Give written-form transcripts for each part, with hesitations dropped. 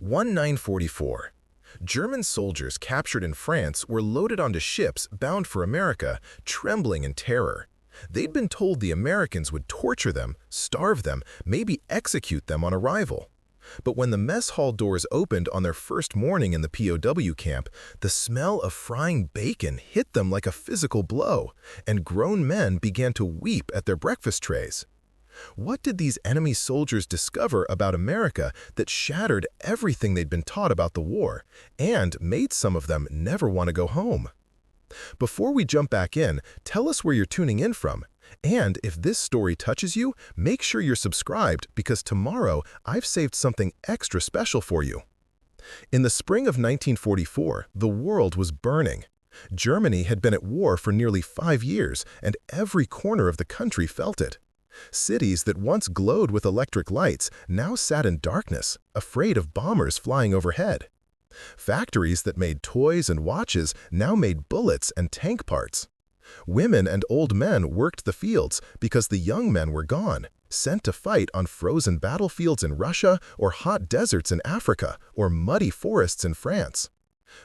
1944. German soldiers captured in France were loaded onto ships bound for America, trembling in terror. They'd been told the Americans would torture them, starve them, maybe execute them on arrival. But when the mess hall doors opened on their first morning in the POW camp, the smell of frying bacon hit them like a physical blow, and grown men began to weep at their breakfast trays. What did these enemy soldiers discover about America that shattered everything they'd been taught about the war and made some of them never want to go home? Before we jump back in, tell us where you're tuning in from. And if this story touches you, make sure you're subscribed because tomorrow I've saved something extra special for you. In the spring of 1944, the world was burning. Germany had been at war for nearly 5 years, and every corner of the country felt it. Cities that once glowed with electric lights now sat in darkness, afraid of bombers flying overhead. Factories that made toys and watches now made bullets and tank parts. Women and old men worked the fields because the young men were gone, sent to fight on frozen battlefields in Russia or hot deserts in Africa or muddy forests in France.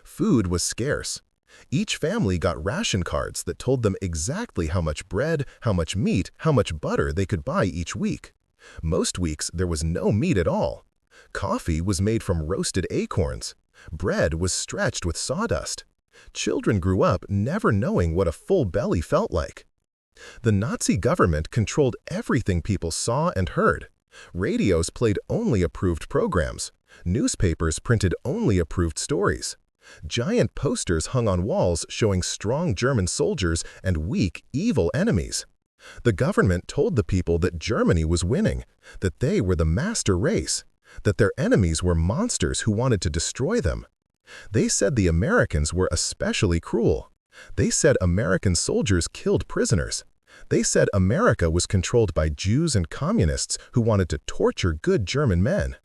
Food was scarce. Each family got ration cards that told them exactly how much bread, how much meat, how much butter they could buy each week. Most weeks there was no meat at all. Coffee was made from roasted acorns. Bread was stretched with sawdust. Children grew up never knowing what a full belly felt like. The Nazi government controlled everything people saw and heard. Radios played only approved programs. Newspapers printed only approved stories. Giant posters hung on walls showing strong German soldiers and weak, evil enemies. The government told the people that Germany was winning, that they were the master race, that their enemies were monsters who wanted to destroy them. They said the Americans were especially cruel. They said American soldiers killed prisoners. They said America was controlled by Jews and communists who wanted to torture good German men.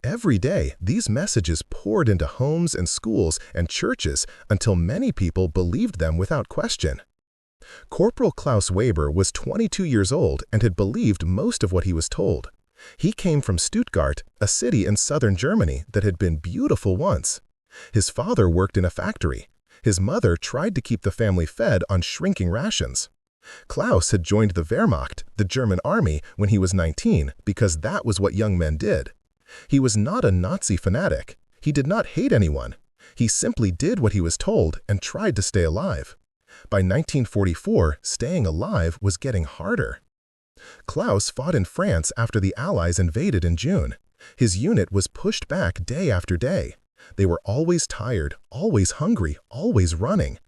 Every day, these messages poured into homes and schools and churches until many people believed them without question. Corporal Klaus Weber was 22 years old and had believed most of what he was told. He came from Stuttgart, a city in southern Germany that had been beautiful once. His father worked in a factory. His mother tried to keep the family fed on shrinking rations. Klaus had joined the Wehrmacht, the German army, when he was 19 because that was what young men did. He was not a Nazi fanatic. He did not hate anyone. He simply did what he was told and tried to stay alive. By 1944, staying alive was getting harder. Klaus fought in France after the Allies invaded in June. His unit was pushed back day after day. They were always tired, always hungry, always running.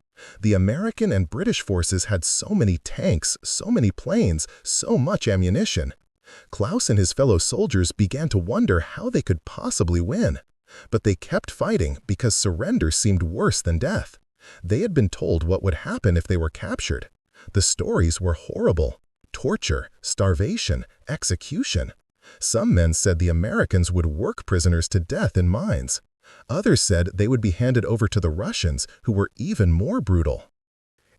The American and British forces had so many tanks, so many planes, so much ammunition. Klaus and his fellow soldiers began to wonder how they could possibly win. But they kept fighting because surrender seemed worse than death. They had been told what would happen if they were captured. The stories were horrible. Torture, starvation, execution. Some men said the Americans would work prisoners to death in mines. Others said they would be handed over to the Russians, who were even more brutal.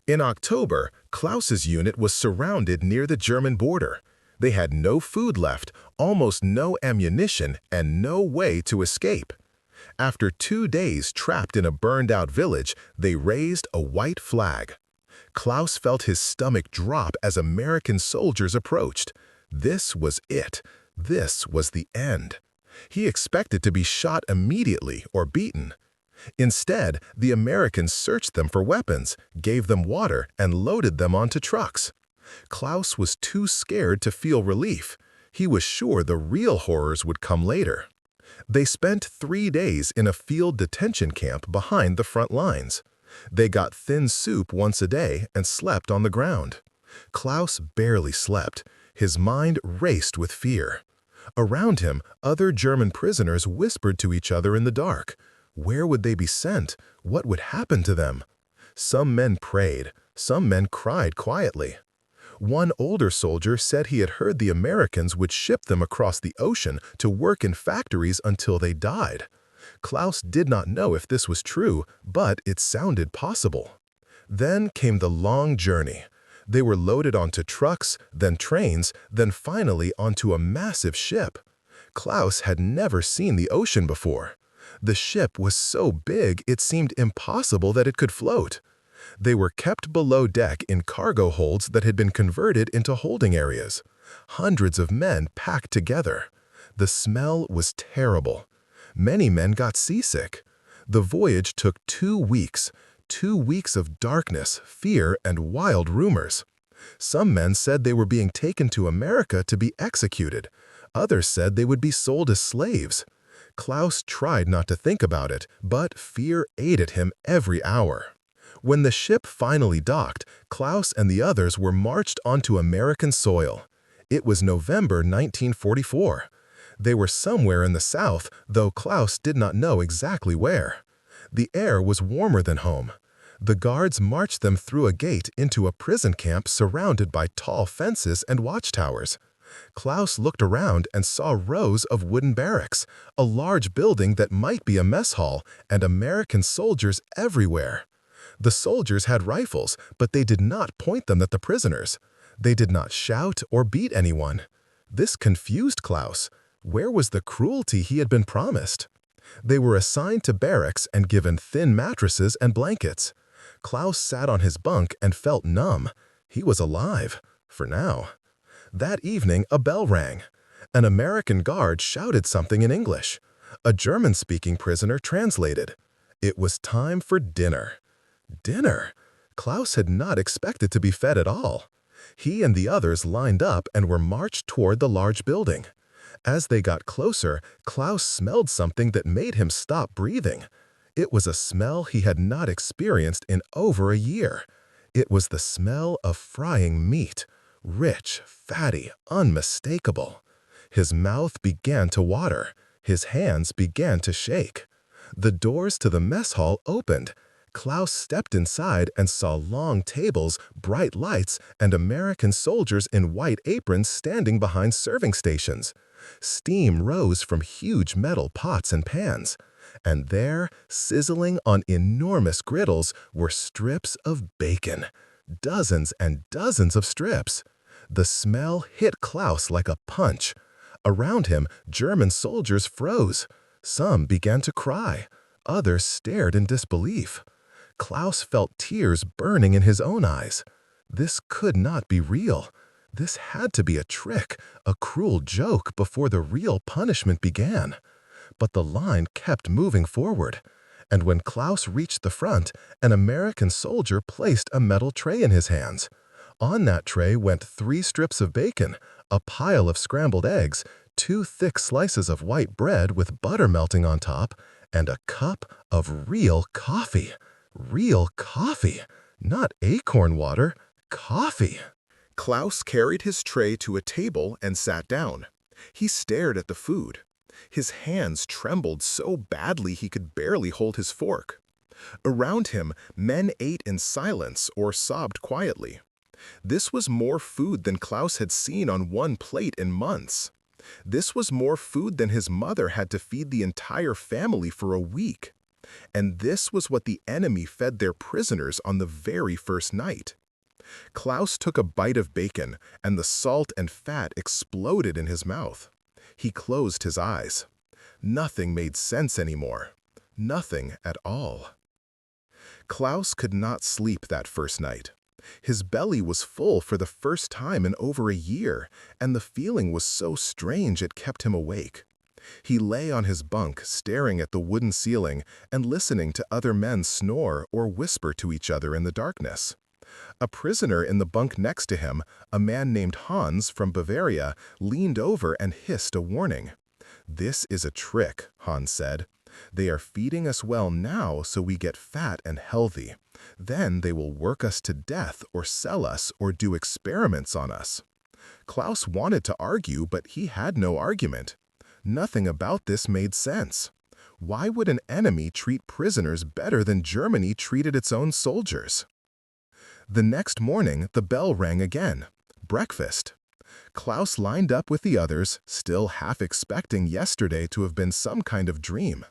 In October, Klaus's unit was surrounded near the German border. They had no food left, almost no ammunition, and no way to escape. After 2 days trapped in a burned-out village, they raised a white flag. Klaus felt his stomach drop as American soldiers approached. This was it. This was the end. He expected to be shot immediately or beaten. Instead, the Americans searched them for weapons, gave them water, and loaded them onto trucks. Klaus was too scared to feel relief. He was sure the real horrors would come later. They spent 3 days in a field detention camp behind the front lines. They got thin soup once a day and slept on the ground. Klaus barely slept. His mind raced with fear. Around him, other German prisoners whispered to each other in the dark. Where would they be sent? What would happen to them? Some men prayed. Some men cried quietly. One older soldier said he had heard the Americans would ship them across the ocean to work in factories until they died. Klaus did not know if this was true, but it sounded possible. Then came the long journey. They were loaded onto trucks, then trains, then finally onto a massive ship. Klaus had never seen the ocean before. The ship was so big it seemed impossible that it could float. They were kept below deck in cargo holds that had been converted into holding areas. Hundreds of men packed together. The smell was terrible. Many men got seasick. The voyage took 2 weeks, 2 weeks of darkness, fear, and wild rumors. Some men said they were being taken to America to be executed. Others said they would be sold as slaves. Klaus tried not to think about it, but fear ate at him every hour. When the ship finally docked, Klaus and the others were marched onto American soil. It was November 1944. They were somewhere in the south, though Klaus did not know exactly where. The air was warmer than home. The guards marched them through a gate into a prison camp surrounded by tall fences and watchtowers. Klaus looked around and saw rows of wooden barracks, a large building that might be a mess hall, and American soldiers everywhere. The soldiers had rifles, but they did not point them at the prisoners. They did not shout or beat anyone. This confused Klaus. Where was the cruelty he had been promised? They were assigned to barracks and given thin mattresses and blankets. Klaus sat on his bunk and felt numb. He was alive, for now. That evening, a bell rang. An American guard shouted something in English. A German-speaking prisoner translated. It was time for dinner. Dinner? Klaus had not expected to be fed at all. He and the others lined up and were marched toward the large building. As they got closer, Klaus smelled something that made him stop breathing. It was a smell he had not experienced in over a year. It was the smell of frying meat, rich, fatty, unmistakable. His mouth began to water. His hands began to shake. The doors to the mess hall opened. Klaus stepped inside and saw long tables, bright lights, and American soldiers in white aprons standing behind serving stations. Steam rose from huge metal pots and pans. And there, sizzling on enormous griddles, were strips of bacon. Dozens and dozens of strips. The smell hit Klaus like a punch. Around him, German soldiers froze. Some began to cry. Others stared in disbelief. Klaus felt tears burning in his own eyes. This could not be real. This had to be a trick, a cruel joke before the real punishment began. But the line kept moving forward. And when Klaus reached the front, an American soldier placed a metal tray in his hands. On that tray went 3 strips of bacon, a pile of scrambled eggs, 2 thick slices of white bread with butter melting on top, and a cup of real coffee. Real coffee, not acorn water, coffee. Klaus carried his tray to a table and sat down. He stared at the food. His hands trembled so badly he could barely hold his fork. Around him, men ate in silence or sobbed quietly. This was more food than Klaus had seen on one plate in months. This was more food than his mother had to feed the entire family for a week. And this was what the enemy fed their prisoners on the very first night. Klaus took a bite of bacon, and the salt and fat exploded in his mouth. He closed his eyes. Nothing made sense anymore. Nothing at all. Klaus could not sleep that first night. His belly was full for the first time in over a year, and the feeling was so strange it kept him awake. He lay on his bunk, staring at the wooden ceiling and listening to other men snore or whisper to each other in the darkness. A prisoner in the bunk next to him, a man named Hans from Bavaria, leaned over and hissed a warning. "This is a trick," Hans said. "They are feeding us well now so we get fat and healthy. Then they will work us to death or sell us or do experiments on us." Klaus wanted to argue, but he had no argument. Nothing about this made sense. Why would an enemy treat prisoners better than Germany treated its own soldiers? The next morning, the bell rang again. Breakfast. Klaus lined up with the others, still half expecting yesterday to have been some kind of dream.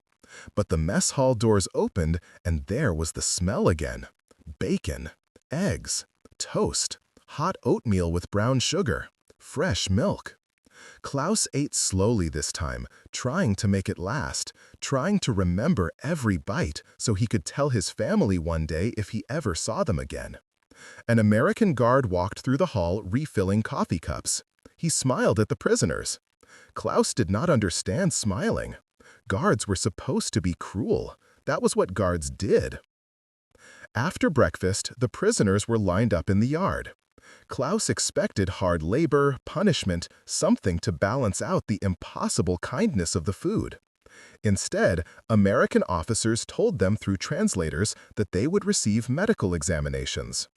But the mess hall doors opened, and there was the smell again. Bacon, eggs, toast, hot oatmeal with brown sugar, fresh milk. Klaus ate slowly this time, trying to make it last, trying to remember every bite so he could tell his family one day if he ever saw them again. An American guard walked through the hall refilling coffee cups. He smiled at the prisoners. Klaus did not understand smiling. Guards were supposed to be cruel. That was what guards did. After breakfast, the prisoners were lined up in the yard. Klaus expected hard labor, punishment, something to balance out the impossible kindness of the food. Instead, American officers told them through translators that they would receive medical examinations.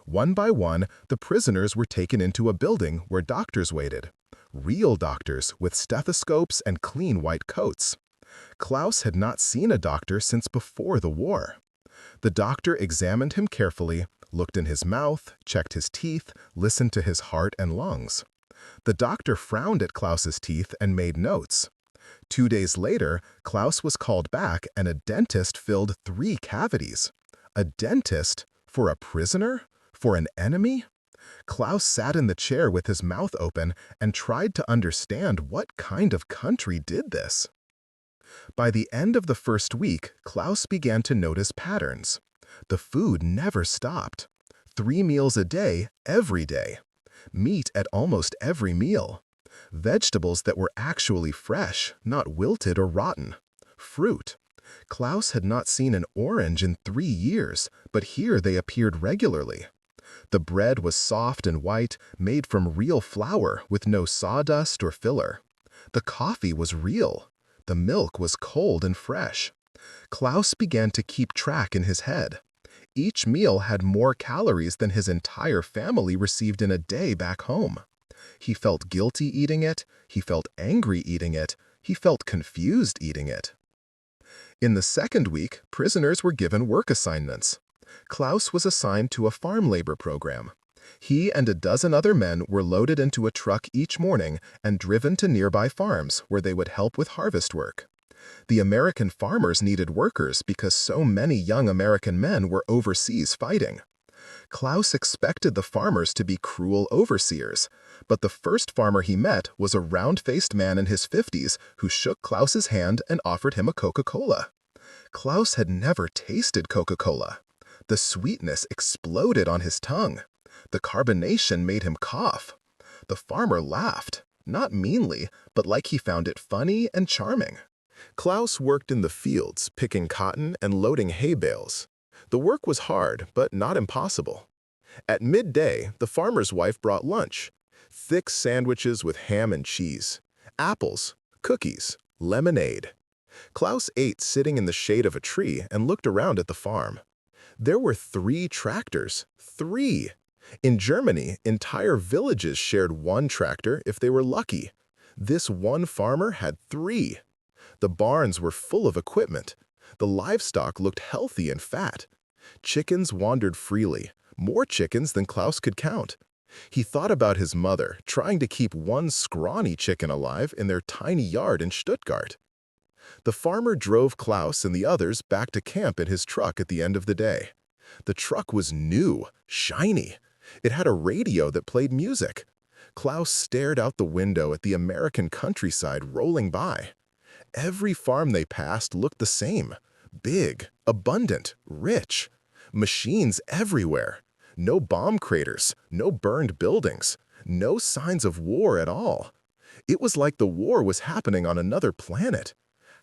One by one, the prisoners were taken into a building where doctors waited. Real doctors with stethoscopes and clean white coats. Klaus had not seen a doctor since before the war. The doctor examined him carefully, looked in his mouth, checked his teeth, listened to his heart and lungs. The doctor frowned at Klaus's teeth and made notes. 2 days later, Klaus was called back and a dentist filled 3 cavities. A dentist? For a prisoner? For an enemy? Klaus sat in the chair with his mouth open and tried to understand what kind of country did this. By the end of the first week, Klaus began to notice patterns. The food never stopped. 3 meals a day, every day. Meat at almost every meal. Vegetables that were actually fresh, not wilted or rotten. Fruit. Klaus had not seen an orange in 3 years, but here they appeared regularly. The bread was soft and white, made from real flour with no sawdust or filler. The coffee was real. The milk was cold and fresh. Klaus began to keep track in his head. Each meal had more calories than his entire family received in a day back home. He felt guilty eating it, he felt angry eating it, he felt confused eating it. In the second week, prisoners were given work assignments. Klaus was assigned to a farm labor program. He and a dozen other men were loaded into a truck each morning and driven to nearby farms where they would help with harvest work. The American farmers needed workers because so many young American men were overseas fighting. Klaus expected the farmers to be cruel overseers, but the first farmer he met was a round-faced man in his 50s who shook Klaus's hand and offered him a Coca-Cola. Klaus had never tasted Coca-Cola. The sweetness exploded on his tongue. The carbonation made him cough. The farmer laughed, not meanly, but like he found it funny and charming. Klaus worked in the fields, picking cotton and loading hay bales. The work was hard, but not impossible. At midday, the farmer's wife brought lunch. Thick sandwiches with ham and cheese, apples, cookies, lemonade. Klaus ate sitting in the shade of a tree and looked around at the farm. There were 3 tractors. 3! In Germany, entire villages shared one tractor if they were lucky. This one farmer had 3. The barns were full of equipment. The livestock looked healthy and fat. Chickens wandered freely, more chickens than Klaus could count. He thought about his mother, trying to keep one scrawny chicken alive in their tiny yard in Stuttgart. The farmer drove Klaus and the others back to camp in his truck at the end of the day. The truck was new, shiny. It had a radio that played music. Klaus stared out the window at the American countryside rolling by. Every farm they passed looked the same. Big, abundant, rich. Machines everywhere. No bomb craters, no burned buildings, no signs of war at all. It was like the war was happening on another planet.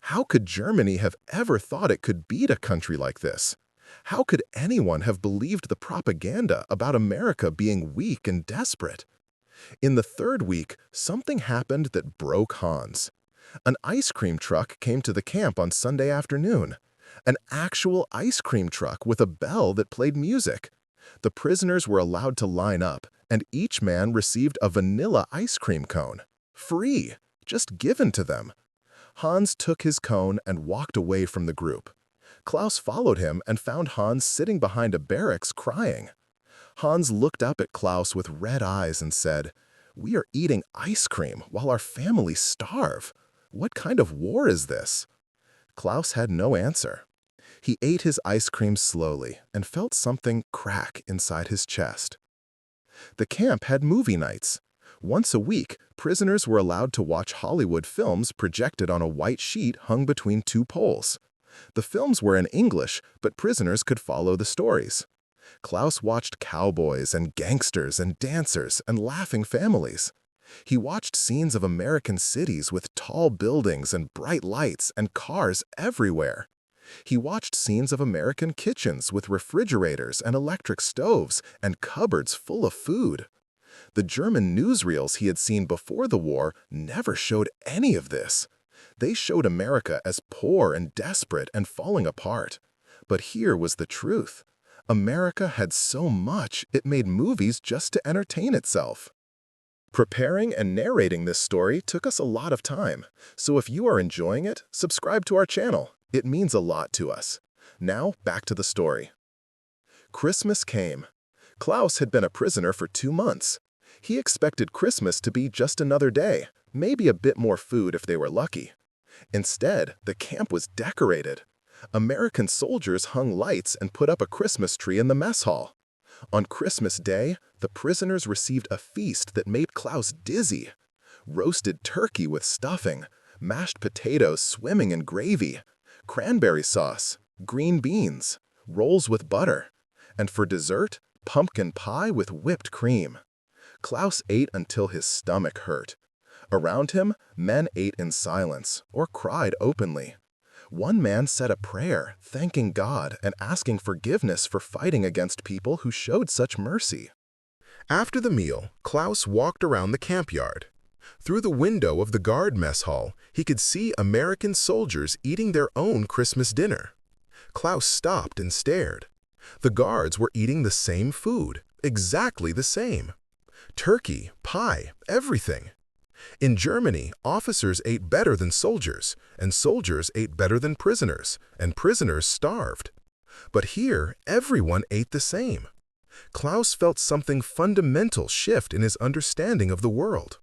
How could Germany have ever thought it could beat a country like this? How could anyone have believed the propaganda about America being weak and desperate? In the third week, something happened that broke Hans. An ice cream truck came to the camp on Sunday afternoon. An actual ice cream truck with a bell that played music. The prisoners were allowed to line up, and each man received a vanilla ice cream cone. Free, just given to them. Hans took his cone and walked away from the group. Klaus followed him and found Hans sitting behind a barracks crying. Hans looked up at Klaus with red eyes and said, "We are eating ice cream while our families starve. What kind of war is this?" Klaus had no answer. He ate his ice cream slowly and felt something crack inside his chest. The camp had movie nights. Once a week, prisoners were allowed to watch Hollywood films projected on a white sheet hung between two poles. The films were in English, but prisoners could follow the stories. Klaus watched cowboys and gangsters and dancers and laughing families. He watched scenes of American cities with tall buildings and bright lights and cars everywhere. He watched scenes of American kitchens with refrigerators and electric stoves and cupboards full of food. The German newsreels he had seen before the war never showed any of this. They showed America as poor and desperate and falling apart. But here was the truth. America had so much it made movies just to entertain itself. Preparing and narrating this story took us a lot of time, so if you are enjoying it, subscribe to our channel. It means a lot to us. Now, back to the story. Christmas came. Klaus had been a prisoner for 2 months. He expected Christmas to be just another day, maybe a bit more food if they were lucky. Instead, the camp was decorated. American soldiers hung lights and put up a Christmas tree in the mess hall. On Christmas Day, the prisoners received a feast that made Klaus dizzy. Roasted turkey with stuffing, mashed potatoes swimming in gravy, cranberry sauce, green beans, rolls with butter, and for dessert, pumpkin pie with whipped cream. Klaus ate until his stomach hurt. Around him, men ate in silence or cried openly. One man said a prayer, thanking God and asking forgiveness for fighting against people who showed such mercy. After the meal, Klaus walked around the camp yard. Through the window of the guard mess hall, he could see American soldiers eating their own Christmas dinner. Klaus stopped and stared. The guards were eating the same food, exactly the same. Turkey, pie, everything. In Germany, officers ate better than soldiers, and soldiers ate better than prisoners, and prisoners starved. But here, everyone ate the same. Klaus felt something fundamental shift in his understanding of the world.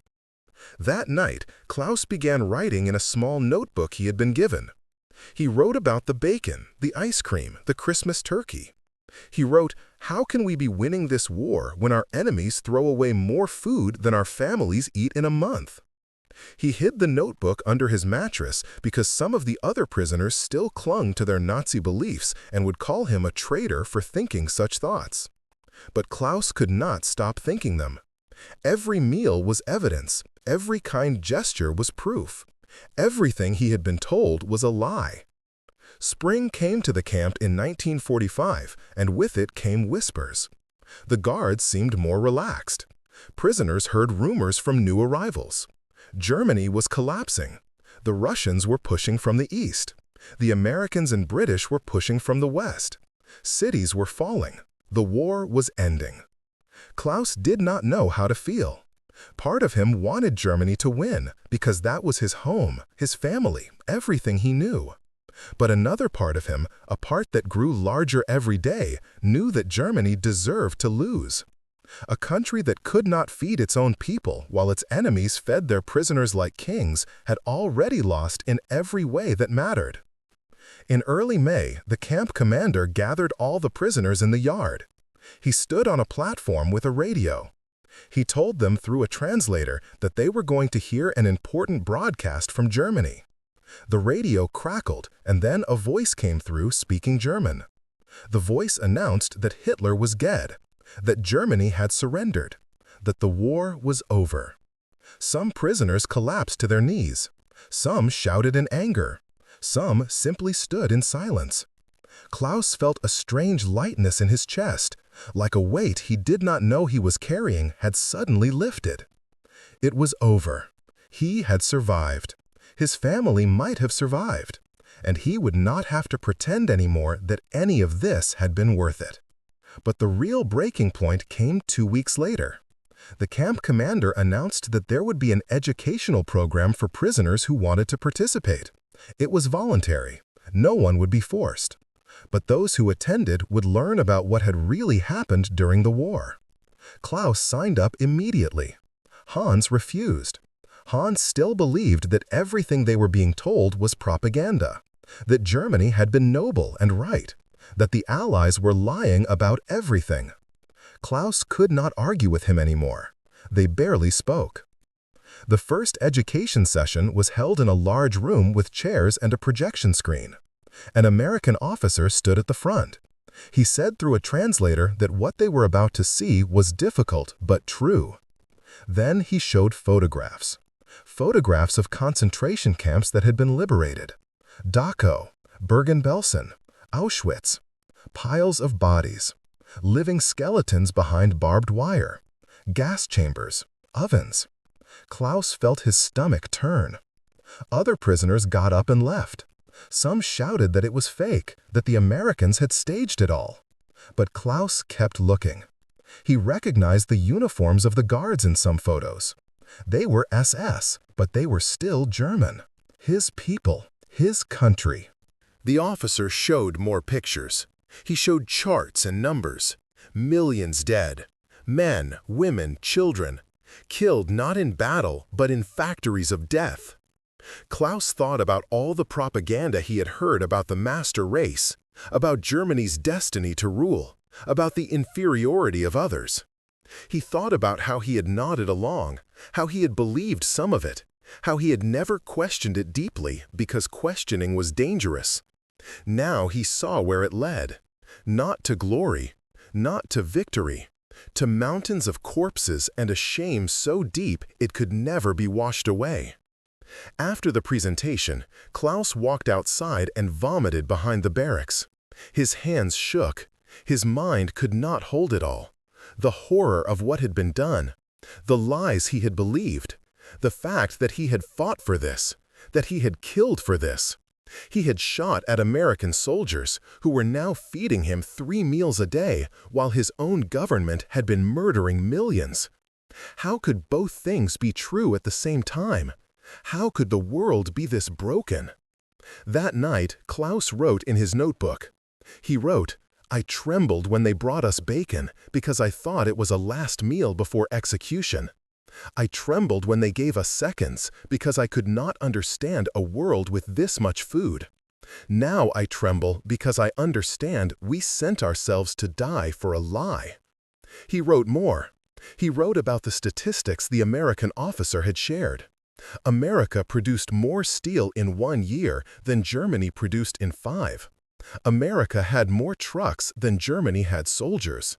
That night, Klaus began writing in a small notebook he had been given. He wrote about the bacon, the ice cream, the Christmas turkey. He wrote, "How can we be winning this war when our enemies throw away more food than our families eat in a month?" He hid the notebook under his mattress because some of the other prisoners still clung to their Nazi beliefs and would call him a traitor for thinking such thoughts. But Klaus could not stop thinking them. Every meal was evidence. Every kind gesture was proof. Everything he had been told was a lie. Spring came to the camp in 1945, and with it came whispers. The guards seemed more relaxed. Prisoners heard rumors from new arrivals. Germany was collapsing. The Russians were pushing from the east. The Americans and British were pushing from the west. Cities were falling. The war was ending. Klaus did not know how to feel. Part of him wanted Germany to win because that was his home, his family, everything he knew. But another part of him, a part that grew larger every day, knew that Germany deserved to lose. A country that could not feed its own people while its enemies fed their prisoners like kings had already lost in every way that mattered. In early May, the camp commander gathered all the prisoners in the yard. He stood on a platform with a radio. He told them through a translator that they were going to hear an important broadcast from Germany. The radio crackled, and then a voice came through speaking German. The voice announced that Hitler was dead, that Germany had surrendered, that the war was over. Some prisoners collapsed to their knees. Some shouted in anger. Some simply stood in silence. Klaus felt a strange lightness in his chest, like a weight he did not know he was carrying had suddenly lifted. It was over. He had survived. His family might have survived, and he would not have to pretend anymore that any of this had been worth it. But the real breaking point came 2 weeks later. The camp commander announced that there would be an educational program for prisoners who wanted to participate. It was voluntary. No one would be forced. But those who attended would learn about what had really happened during the war. Klaus signed up immediately. Hans refused. Hans still believed that everything they were being told was propaganda, that Germany had been noble and right, that the Allies were lying about everything. Klaus could not argue with him anymore. They barely spoke. The first education session was held in a large room with chairs and a projection screen. An American officer stood at the front. He said through a translator that what they were about to see was difficult but true. Then he showed photographs. Photographs of concentration camps that had been liberated. Dachau, Bergen-Belsen, Auschwitz. Piles of bodies. Living skeletons behind barbed wire. Gas chambers. Ovens. Klaus felt his stomach turn. Other prisoners got up and left. Some shouted that it was fake, that the Americans had staged it all. But Klaus kept looking. He recognized the uniforms of the guards in some photos. They were SS, but they were still German. His people, his country. The officer showed more pictures. He showed charts and numbers. Millions dead. Men, women, children. Killed not in battle, but in factories of death. Klaus thought about all the propaganda he had heard about the master race, about Germany's destiny to rule, about the inferiority of others. He thought about how he had nodded along, how he had believed some of it, how he had never questioned it deeply because questioning was dangerous. Now he saw where it led, not to glory, not to victory, to mountains of corpses and a shame so deep it could never be washed away. After the presentation, Klaus walked outside and vomited behind the barracks. His hands shook. His mind could not hold it all. The horror of what had been done, the lies he had believed, the fact that he had fought for this, that he had killed for this. He had shot at American soldiers who were now feeding him 3 meals a day while his own government had been murdering millions. How could both things be true at the same time? How could the world be this broken? That night, Klaus wrote in his notebook. He wrote, "I trembled when they brought us bacon because I thought it was a last meal before execution. I trembled when they gave us seconds because I could not understand a world with this much food. Now I tremble because I understand we sent ourselves to die for a lie." He wrote more. He wrote about the statistics the American officer had shared. America produced more steel in 1 year than Germany produced in 5. America had more trucks than Germany had soldiers.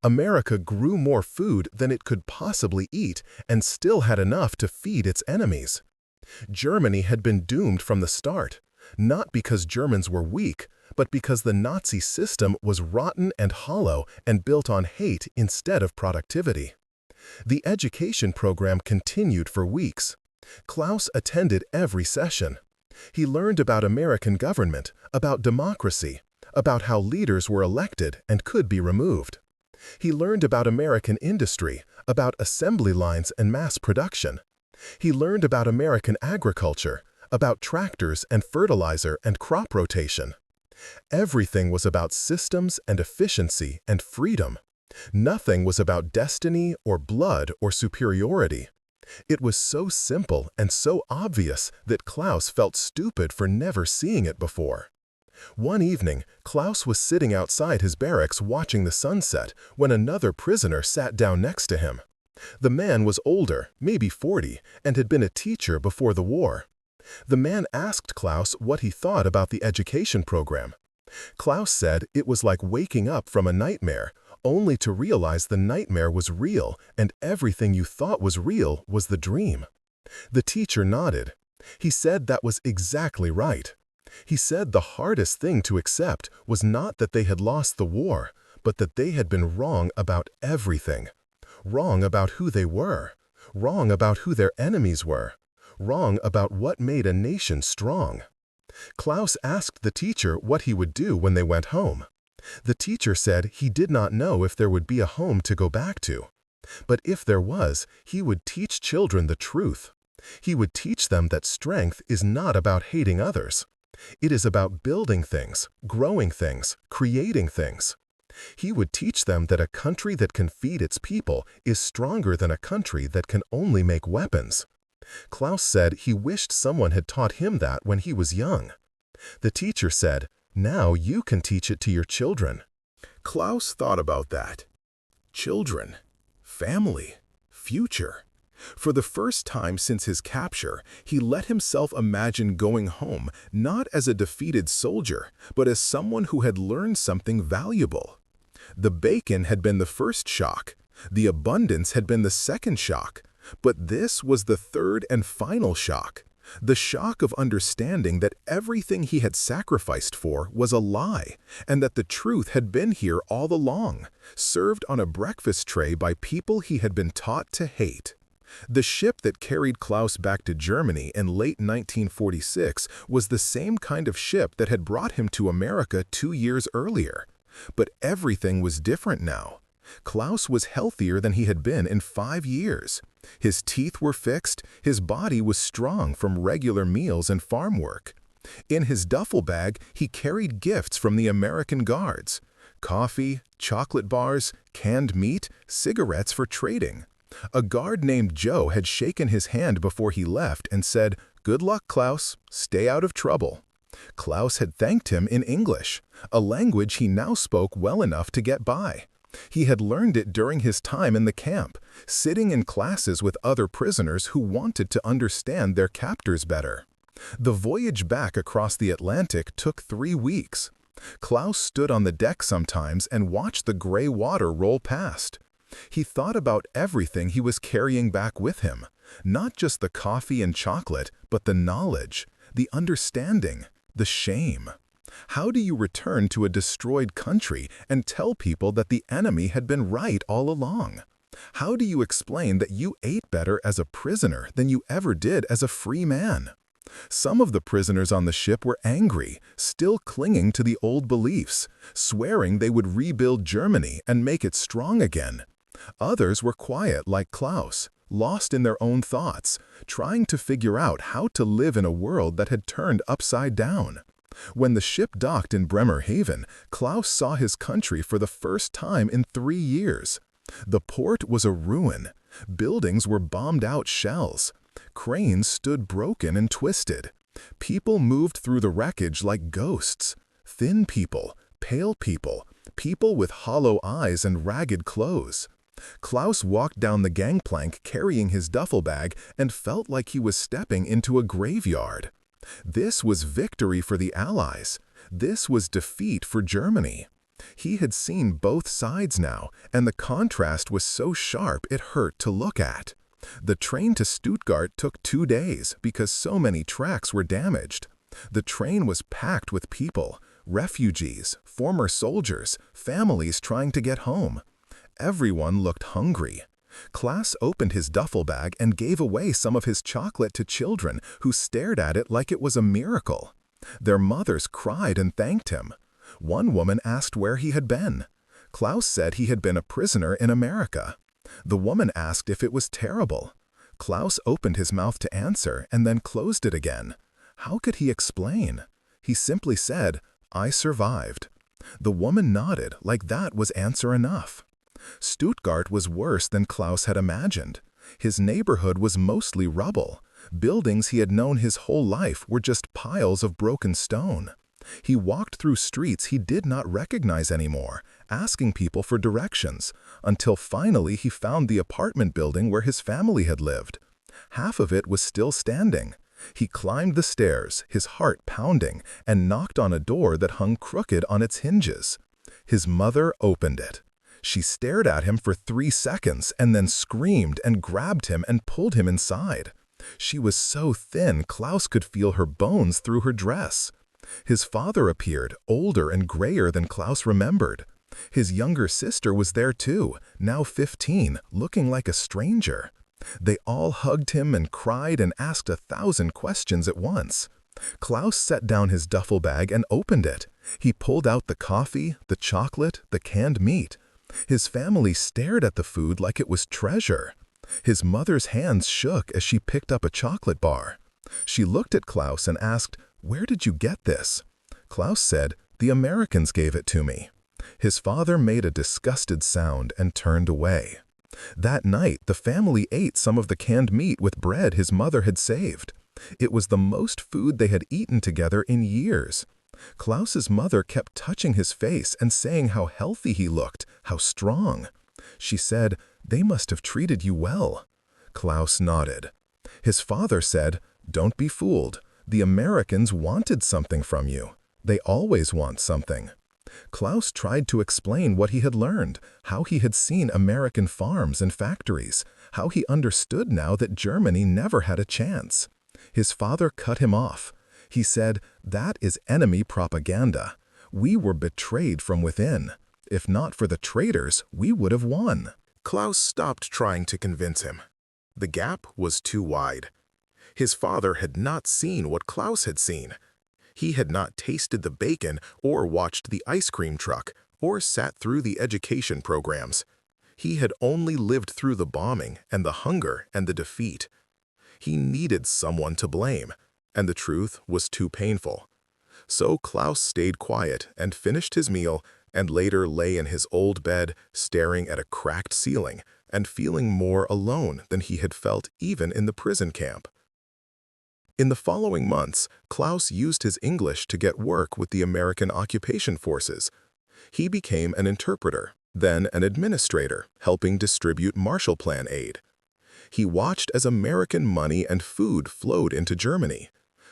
America grew more food than it could possibly eat and still had enough to feed its enemies. Germany had been doomed from the start, not because Germans were weak, but because the Nazi system was rotten and hollow and built on hate instead of productivity. The education program continued for weeks. Klaus attended every session. He learned about American government, about democracy, about how leaders were elected and could be removed. He learned about American industry, about assembly lines and mass production. He learned about American agriculture, about tractors and fertilizer and crop rotation. Everything was about systems and efficiency and freedom. Nothing was about destiny or blood or superiority. It was so simple and so obvious that Klaus felt stupid for never seeing it before. One evening, Klaus was sitting outside his barracks watching the sunset when another prisoner sat down next to him. The man was older, maybe 40, and had been a teacher before the war. The man asked Klaus what he thought about the education program. Klaus said it was like waking up from a nightmare, only to realize the nightmare was real and everything you thought was real was the dream. The teacher nodded. He said that was exactly right. He said the hardest thing to accept was not that they had lost the war, but that they had been wrong about everything. Wrong about who they were. Wrong about who their enemies were. Wrong about what made a nation strong. Klaus asked the teacher what he would do when they went home. The teacher said he did not know if there would be a home to go back to. But if there was, he would teach children the truth. He would teach them that strength is not about hating others. It is about building things, growing things, creating things. He would teach them that a country that can feed its people is stronger than a country that can only make weapons. Klaus said he wished someone had taught him that when he was young. The teacher said, "Now you can teach it to your children." Klaus thought about that. Children, family, future. For the first time since his capture, he let himself imagine going home not as a defeated soldier, but as someone who had learned something valuable. The bacon had been the first shock, the abundance had been the second shock, but this was the third and final shock. The shock of understanding that everything he had sacrificed for was a lie, and that the truth had been here all along, served on a breakfast tray by people he had been taught to hate. The ship that carried Klaus back to Germany in late 1946 was the same kind of ship that had brought him to America 2 years earlier. But everything was different now. Klaus was healthier than he had been in 5 years. His teeth were fixed, his body was strong from regular meals and farm work. In his duffel bag, he carried gifts from the American Guards: coffee, chocolate bars, canned meat, cigarettes for trading. A guard named Joe had shaken his hand before he left and said, "Good luck, Klaus. Stay out of trouble." Klaus had thanked him in English, a language he now spoke well enough to get by. He had learned it during his time in the camp, sitting in classes with other prisoners who wanted to understand their captors better. The voyage back across the Atlantic took 3 weeks. Klaus stood on the deck sometimes and watched the gray water roll past. He thought about everything he was carrying back with him, not just the coffee and chocolate, but the knowledge, the understanding, the shame. How do you return to a destroyed country and tell people that the enemy had been right all along? How do you explain that you ate better as a prisoner than you ever did as a free man? Some of the prisoners on the ship were angry, still clinging to the old beliefs, swearing they would rebuild Germany and make it strong again. Others were quiet like Klaus, lost in their own thoughts, trying to figure out how to live in a world that had turned upside down. When the ship docked in Bremerhaven, Klaus saw his country for the first time in 3 years. The port was a ruin. Buildings were bombed-out shells. Cranes stood broken and twisted. People moved through the wreckage like ghosts. Thin people, pale people, people with hollow eyes and ragged clothes. Klaus walked down the gangplank carrying his duffel bag and felt like he was stepping into a graveyard. This was victory for the Allies. This was defeat for Germany. He had seen both sides now, and the contrast was so sharp it hurt to look at. The train to Stuttgart took 2 days because so many tracks were damaged. The train was packed with people, refugees, former soldiers, families trying to get home. Everyone looked hungry. Klaus opened his duffel bag and gave away some of his chocolate to children who stared at it like it was a miracle. Their mothers cried and thanked him. One woman asked where he had been. Klaus said he had been a prisoner in America. The woman asked if it was terrible. Klaus opened his mouth to answer and then closed it again. How could he explain? He simply said, "I survived." The woman nodded like that was answer enough. Stuttgart was worse than Klaus had imagined. His neighborhood was mostly rubble. Buildings he had known his whole life were just piles of broken stone. He walked through streets he did not recognize anymore, asking people for directions, until finally he found the apartment building where his family had lived. Half of it was still standing. He climbed the stairs, his heart pounding, and knocked on a door that hung crooked on its hinges. His mother opened it. She stared at him for 3 seconds and then screamed and grabbed him and pulled him inside. She was so thin Klaus could feel her bones through her dress. His father appeared, older and grayer than Klaus remembered. His younger sister was there too, now 15, looking like a stranger. They all hugged him and cried and asked 1,000 questions at once. Klaus set down his duffel bag and opened it. He pulled out the coffee, the chocolate, the canned meat. His family stared at the food like it was treasure. His mother's hands shook as she picked up a chocolate bar. She looked at Klaus and asked, "Where did you get this?" Klaus said, "The Americans gave it to me." His father made a disgusted sound and turned away. That night, the family ate some of the canned meat with bread his mother had saved. It was the most food they had eaten together in years. Klaus's mother kept touching his face and saying how healthy he looked, how strong. She said, "They must have treated you well." Klaus nodded. His father said, "Don't be fooled. The Americans wanted something from you. They always want something." Klaus tried to explain what he had learned, how he had seen American farms and factories, how he understood now that Germany never had a chance. His father cut him off. He said, "That is enemy propaganda. We were betrayed from within. If not for the traitors, we would have won." Klaus stopped trying to convince him. The gap was too wide. His father had not seen what Klaus had seen. He had not tasted the bacon or watched the ice cream truck or sat through the education programs. He had only lived through the bombing and the hunger and the defeat. He needed someone to blame, and the truth was too painful. So Klaus stayed quiet and finished his meal and later lay in his old bed staring at a cracked ceiling and feeling more alone than he had felt even in the prison camp. In the following months, Klaus used his English to get work with the American occupation forces. He became an interpreter, then an administrator, helping distribute Marshall Plan aid. He watched as American money and food flowed into Germany.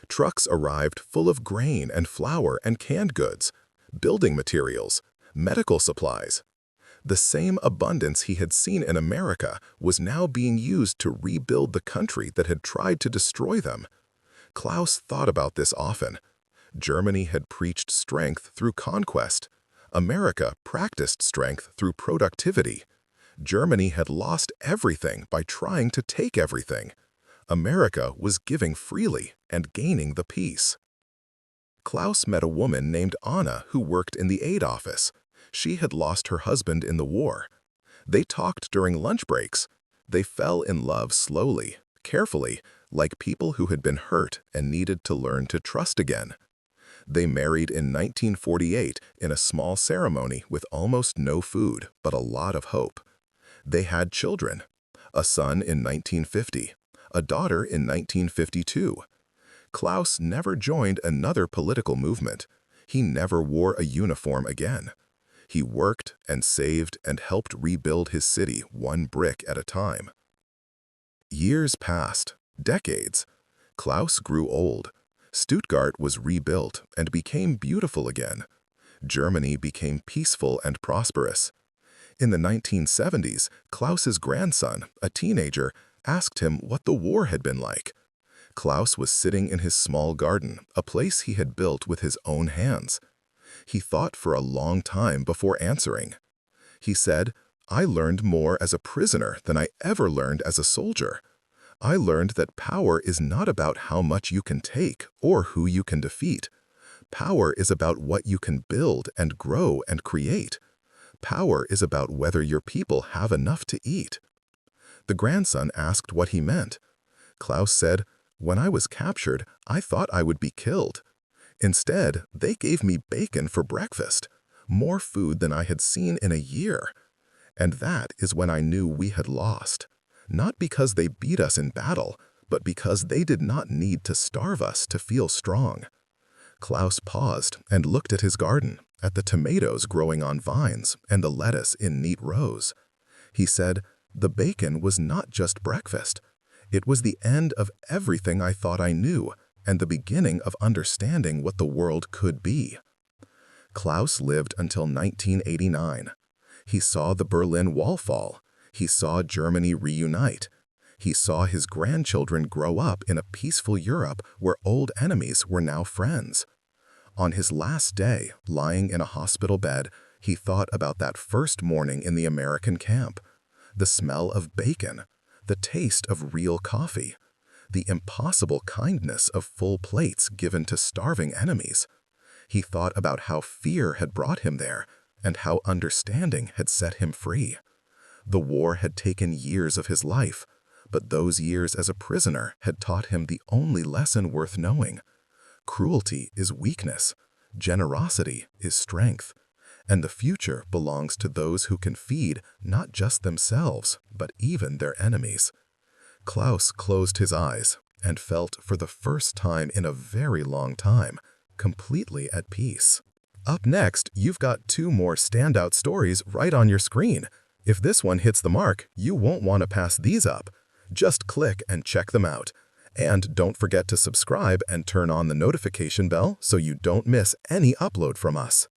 Trucks arrived full of grain and flour and canned goods, building materials, medical supplies. The same abundance he had seen in America was now being used to rebuild the country that had tried to destroy them. Klaus thought about this often. Germany had preached strength through conquest. America practiced strength through productivity. Germany had lost everything by trying to take everything. America was giving freely and gaining the peace. Klaus met a woman named Anna who worked in the aid office. She had lost her husband in the war. They talked during lunch breaks. They fell in love slowly, carefully, like people who had been hurt and needed to learn to trust again. They married in 1948 in a small ceremony with almost no food, but a lot of hope. They had children, a son in 1950, a daughter in 1952. Klaus never joined another political movement. He never wore a uniform again. He worked and saved and helped rebuild his city one brick at a time. Years passed, decades. Klaus grew old. Stuttgart was rebuilt and became beautiful again. Germany became peaceful and prosperous. In the 1970s, Klaus's grandson, a teenager, asked him what the war had been like. Klaus was sitting in his small garden, a place he had built with his own hands. He thought for a long time before answering. He said, "I learned more as a prisoner than I ever learned as a soldier. I learned that power is not about how much you can take or who you can defeat. Power is about what you can build and grow and create. Power is about whether your people have enough to eat." The grandson asked what he meant. Klaus said, "When I was captured, I thought I would be killed. Instead, they gave me bacon for breakfast, more food than I had seen in a year. And that is when I knew we had lost. Not because they beat us in battle, but because they did not need to starve us to feel strong." Klaus paused and looked at his garden, at the tomatoes growing on vines and the lettuce in neat rows. He said, "The bacon was not just breakfast. It was the end of everything I thought I knew and the beginning of understanding what the world could be." Klaus lived until 1989. He saw the Berlin Wall fall. He saw Germany reunite. He saw his grandchildren grow up in a peaceful Europe where old enemies were now friends. On his last day, lying in a hospital bed, he thought about that first morning in the American camp. The smell of bacon, the taste of real coffee, the impossible kindness of full plates given to starving enemies. He thought about how fear had brought him there and how understanding had set him free. The war had taken years of his life, but those years as a prisoner had taught him the only lesson worth knowing. Cruelty is weakness, generosity is strength, and the future belongs to those who can feed not just themselves, but even their enemies. Klaus closed his eyes and felt for the first time in a very long time, completely at peace. Up next, you've got two more standout stories right on your screen. If this one hits the mark, you won't want to pass these up. Just click and check them out. And don't forget to subscribe and turn on the notification bell so you don't miss any upload from us.